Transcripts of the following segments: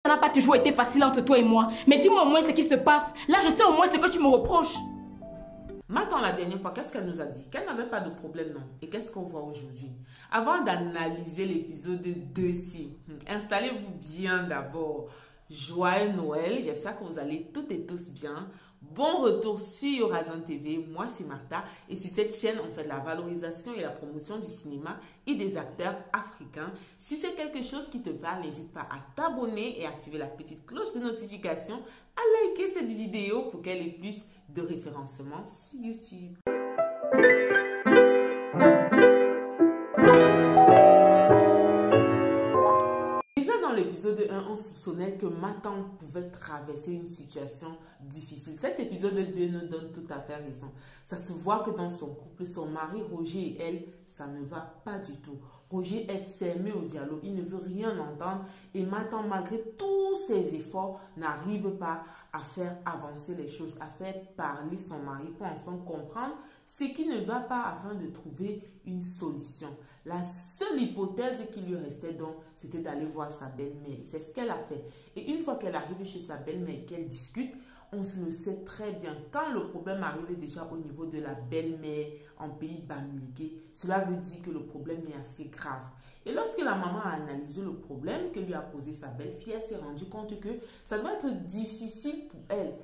Ça n'a pas toujours été facile entre toi et moi. Mais dis-moi au moins ce qui se passe. Là, je sais au moins ce que tu me reproches. Maintenant, la dernière fois, qu'est-ce qu'elle nous a dit? Qu'elle n'avait pas de problème, non? Et qu'est-ce qu'on voit aujourd'hui? Avant d'analyser l'épisode 2ci, installez-vous bien d'abord. Joyeux Noël, j'espère que vous allez toutes et tous bien. Bon retour sur Horizon TV, moi c'est Martha et sur cette chaîne on fait de la valorisation et la promotion du cinéma et des acteurs africains. Si c'est quelque chose qui te parle, n'hésite pas à t'abonner et activer la petite cloche de notification, à liker cette vidéo pour qu'elle ait plus de référencement sur YouTube. Dans l'épisode 1, on soupçonnait que Matan pouvait traverser une situation difficile. Cet épisode 2 nous donne tout à fait raison. Ça se voit que dans son couple, son mari Roger et elle, ça ne va pas du tout. Roger est fermé au dialogue, il ne veut rien entendre et Matan, malgré tous ses efforts, n'arrive pas à faire avancer les choses, à faire parler son mari pour enfin comprendre ce qui ne va pas afin de trouver une solution. La seule hypothèse qui lui restait donc, c'était d'aller voir sa belle-mère. C'est ce qu'elle a fait. Et une fois qu'elle arrive chez sa belle-mère et qu'elle discute, on le sait très bien. Quand le problème arrive déjà au niveau de la belle-mère en pays Bamileke, cela veut dire que le problème est assez grave. Et lorsque la maman a analysé le problème que lui a posé sa belle-fille, elle s'est rendue compte que ça doit être difficile pour elle,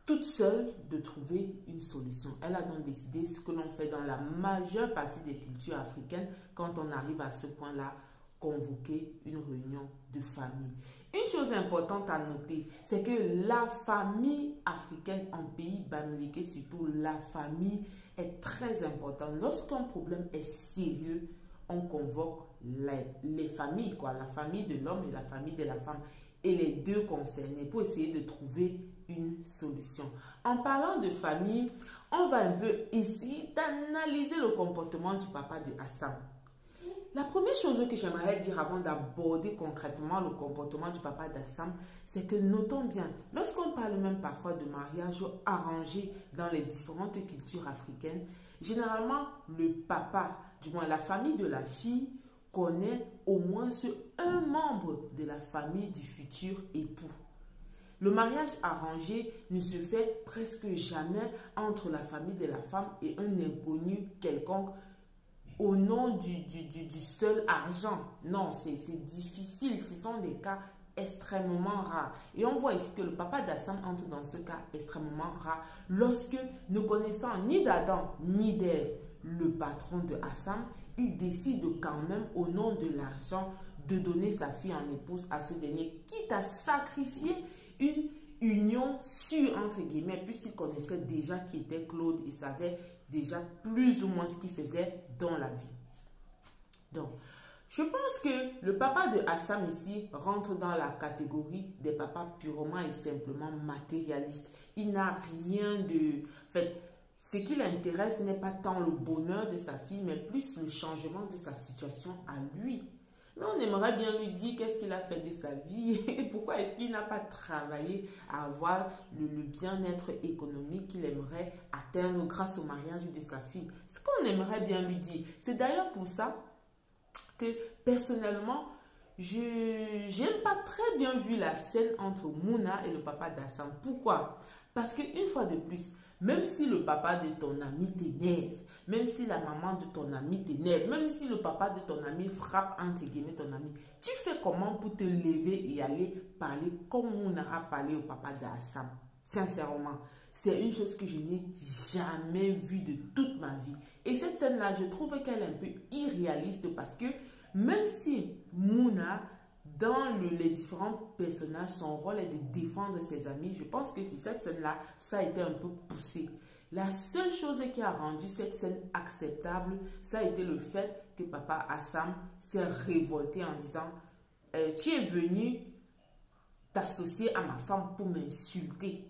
toute seule, de trouver une solution. Elle a donc décidé ce que l'on fait dans la majeure partie des cultures africaines quand on arrive à ce point-là, convoquer une réunion de famille. Une chose importante à noter, c'est que la famille africaine en pays Bamileke, surtout la famille, est très importante. Lorsqu'un problème est sérieux, on convoque les familles, la famille de l'homme et la famille de la femme, et les deux concernés pour essayer de trouver une solution. En parlant de famille, on va un peu essayer d'analyser le comportement du papa de Assam. La première chose que j'aimerais dire avant d'aborder concrètement le comportement du papa d'Assam, c'est que notons bien, lorsqu'on parle même parfois de mariage arrangé dans les différentes cultures africaines, généralement le papa, du moins la famille de la fille, connaît au moins un membre de la famille du futur époux. Le mariage arrangé ne se fait presque jamais entre la famille de la femme et un inconnu quelconque au nom du seul argent. Non, c'est difficile. Ce sont des cas extrêmement rares. Et on voit ici que le papa d'Assam entre dans ce cas extrêmement rare lorsque, ne connaissant ni d'Adam ni d'Ève, le patron de Assam, il décide quand même, au nom de l'argent, de donner sa fille en épouse à ce dernier, quitte à sacrifier une union sûre, entre guillemets, puisqu'il connaissait déjà qui était Claude et savait déjà plus ou moins ce qu'il faisait dans la vie. Donc, je pense que le papa de Assam ici rentre dans la catégorie des papas purement et simplement matérialistes. Il n'a rien de... En fait, ce qui l'intéresse n'est pas tant le bonheur de sa fille, mais plus le changement de sa situation à lui. Mais on aimerait bien lui dire qu'est-ce qu'il a fait de sa vie et pourquoi est-ce qu'il n'a pas travaillé à avoir le bien-être économique qu'il aimerait atteindre grâce au mariage de sa fille. Ce qu'on aimerait bien lui dire. C'est d'ailleurs pour ça que personnellement, je n'ai pas très bien vu la scène entre Mouna et le papa d'Assam. Pourquoi? Parce qu'une fois de plus, même si le papa de ton ami t'énerve, même si la maman de ton ami t'énerve, même si le papa de ton ami frappe entre guillemets ton ami, tu fais comment pour te lever et aller parler comme Mouna a parlé au papa d'Assam? Sincèrement, c'est une chose que je n'ai jamais vue de toute ma vie. Et cette scène-là, je trouve qu'elle est un peu irréaliste parce que même si Mouna, dans les différents personnages, son rôle est de défendre ses amis, je pense que sur cette scène-là, ça a été un peu poussé. La seule chose qui a rendu cette scène acceptable, ça a été le fait que papa Assam s'est révolté en disant « Tu es venu t'associer à ma femme pour m'insulter. »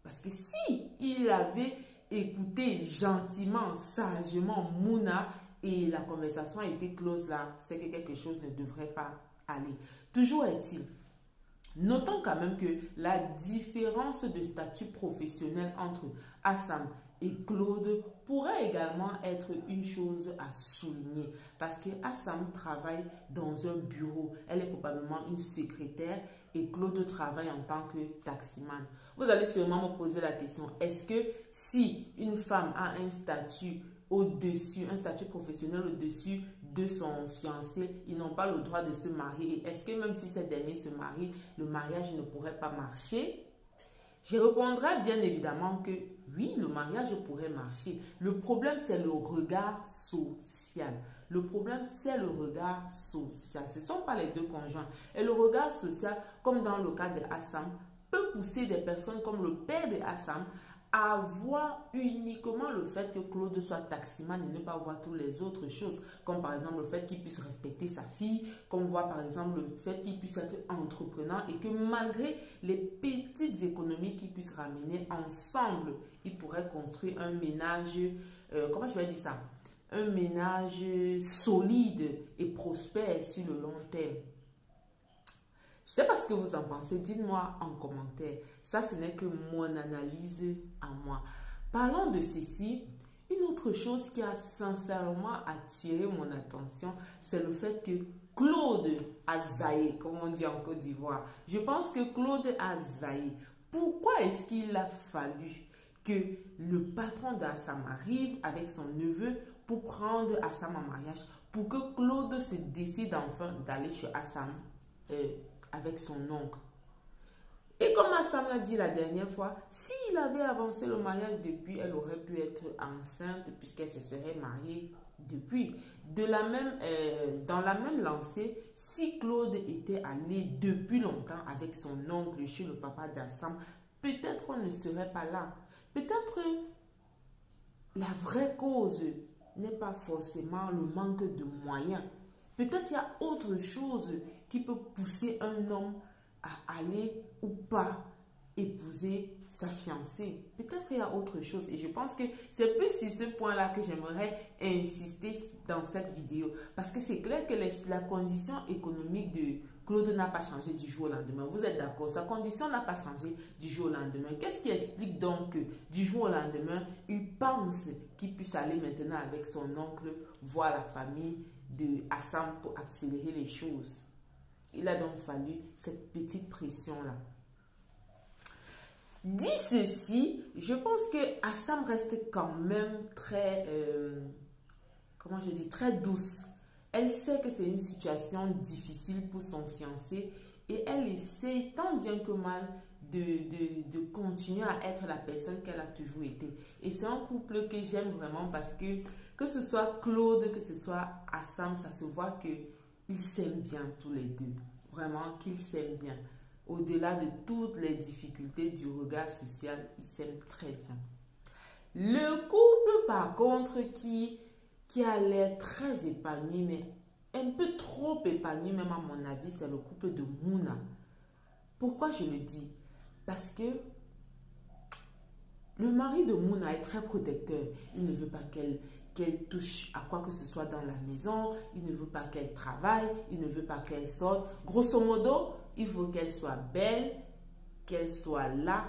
Parce que si il avait écouté gentiment, sagement Mouna et la conversation a été close là, c'est que quelque chose ne devrait pas aller. Toujours est-il Notons quand même que la différence de statut professionnel entre Assam et Claude pourrait également être une chose à souligner parce que Assam travaille dans un bureau. Elle est probablement une secrétaire et Claude travaille en tant que taximan. Vous allez sûrement me poser la question, est-ce que si une femme a un statut au-dessus, un statut professionnel au-dessus de son fiancé, ils n'ont pas le droit de se marier? Est-ce que même si ces derniers se marient, le mariage ne pourrait pas marcher? Je répondrai bien évidemment que oui, le mariage pourrait marcher. Le problème, c'est le regard social. Le problème, c'est le regard social. Ce ne sont pas les deux conjoints. Et le regard social, comme dans le cas de Assam, peut pousser des personnes comme le père de Assam à voir uniquement le fait que Claude soit taximan et ne pas voir toutes les autres choses, comme par exemple le fait qu'il puisse respecter sa fille, comme voir par exemple le fait qu'il puisse être entrepreneur et que malgré les petites économies qu'il puisse ramener ensemble, il pourrait construire un ménage, comment je vais dire ça, un ménage solide et prospère sur le long terme. Je ne sais pas ce que vous en pensez, dites-moi en commentaire. Ça, ce n'est que mon analyse à moi. Parlons de ceci. Une autre chose qui a sincèrement attiré mon attention, c'est le fait que Claude a zaï, comme on dit en Côte d'Ivoire. Je pense que Claude a zaï. Pourquoi est-ce qu'il a fallu que le patron d'Assam arrive avec son neveu pour prendre Assam en mariage, pour que Claude se décide enfin d'aller chez Assam avec son oncle? Et comme Assam l'a dit la dernière fois, s'il avait avancé le mariage depuis, elle aurait pu être enceinte puisqu'elle se serait mariée depuis. Dans la même lancée, si Claude était allé depuis longtemps avec son oncle chez le papa d'Assam, peut-être on ne serait pas là. Peut-être la vraie cause n'est pas forcément le manque de moyens. Peut-être il y a autre chose qui peut pousser un homme à aller ou pas épouser sa fiancée. Peut-être il y a autre chose. Et je pense que c'est plus sur ce point-là que j'aimerais insister dans cette vidéo. Parce que c'est clair que la condition économique de Claude n'a pas changé du jour au lendemain. Vous êtes d'accord? Sa condition n'a pas changé du jour au lendemain. Qu'est-ce qui explique donc que du jour au lendemain, il pense qu'il puisse aller maintenant avec son oncle voir la famille de Assam pour accélérer les choses? Il a donc fallu cette petite pression-là. Dit ceci, je pense que Assam reste quand même très, très douce. Elle sait que c'est une situation difficile pour son fiancé et elle essaie tant bien que mal de continuer à être la personne qu'elle a toujours été. Et c'est un couple que j'aime vraiment parce que ce soit Claude, que ce soit Assam, ça se voit qu'ils s'aiment bien tous les deux. Vraiment qu'ils s'aiment bien. Au-delà de toutes les difficultés du regard social, ils s'aiment très bien. Le couple, par contre, qui a l'air très épanoui, mais un peu trop épanoui, même à mon avis, c'est le couple de Mouna. Pourquoi je le dis? Parce que le mari de Mouna est très protecteur. Il ne veut pas qu'elle touche à quoi que ce soit dans la maison. Il ne veut pas qu'elle travaille. Il ne veut pas qu'elle sorte. Grosso modo, il faut qu'elle soit belle, qu'elle soit là.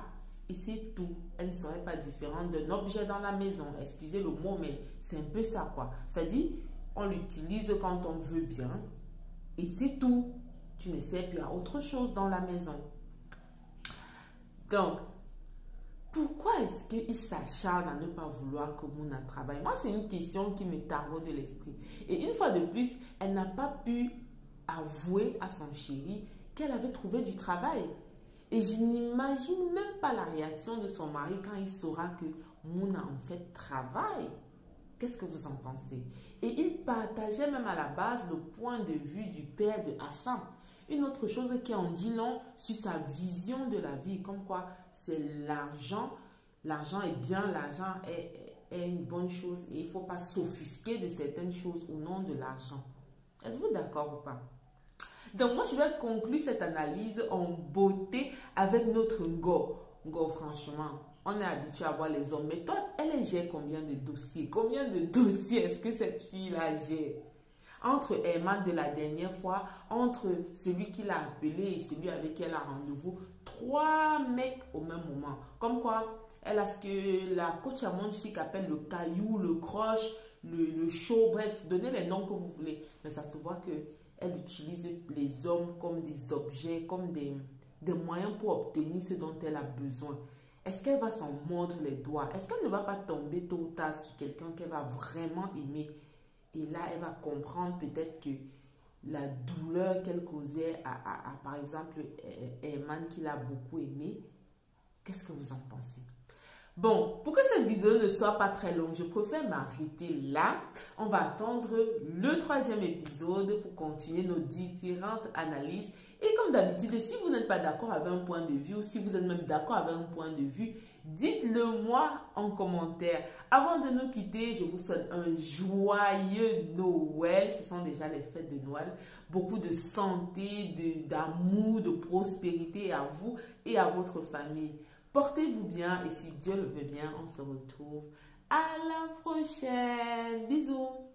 Et c'est tout. Elle ne serait pas différente d'un objet dans la maison. Excusez le mot, mais c'est un peu ça, quoi. C'est-à-dire, on l'utilise quand on veut bien. Et c'est tout. Tu ne sais plus à autre chose dans la maison. Donc, pourquoi est-ce qu'il s'acharne à ne pas vouloir que Mouna travaille? Moi, c'est une question qui me taraude de l'esprit. Et une fois de plus, elle n'a pas pu avouer à son chéri qu'elle avait trouvé du travail. Et je n'imagine même pas la réaction de son mari quand il saura que Mouna en fait travaille. Qu'est-ce que vous en pensez? Et il partageait même à la base le point de vue du père de Assam. Une autre chose qui en dit non sur sa vision de la vie, comme quoi c'est l'argent. L'argent est bien, l'argent est une bonne chose et il ne faut pas s'offusquer de certaines choses au nom de l'argent. Êtes-vous d'accord ou pas? Donc moi, je vais conclure cette analyse en beauté avec notre Ngo. Ngo, franchement, on est habitué à voir les hommes. Mais toi, elle gère combien de dossiers? Combien de dossiers est-ce que cette fille-là gère? entre Herman de la dernière fois, entre celui qui l'a appelé et celui avec qui elle a rendez-vous. 3 mecs au même moment. Comme quoi, elle a ce que la coach à Monde Chic appelle le caillou, le croche, le show, bref, donnez les noms que vous voulez. Mais ça se voit qu'elle utilise les hommes comme des objets, comme des moyens pour obtenir ce dont elle a besoin. Est-ce qu'elle va s'en mordre les doigts? Est-ce qu'elle ne va pas tomber tôt ou tard sur quelqu'un qu'elle va vraiment aimer? Et là, elle va comprendre peut-être que la douleur qu'elle causait à par exemple, Herman, qui l'a beaucoup aimé. Qu'est-ce que vous en pensez? Bon, pour que cette vidéo ne soit pas très longue, je préfère m'arrêter là. On va attendre le 3e épisode pour continuer nos différentes analyses. Et comme d'habitude, si vous n'êtes pas d'accord avec un point de vue ou si vous êtes même d'accord avec un point de vue, dites-le moi en commentaire. Avant de nous quitter, je vous souhaite un joyeux Noël. Ce sont déjà les fêtes de Noël. Beaucoup de santé, d'amour, de prospérité à vous et à votre famille. Portez-vous bien et si Dieu le veut bien, on se retrouve à la prochaine. Bisous.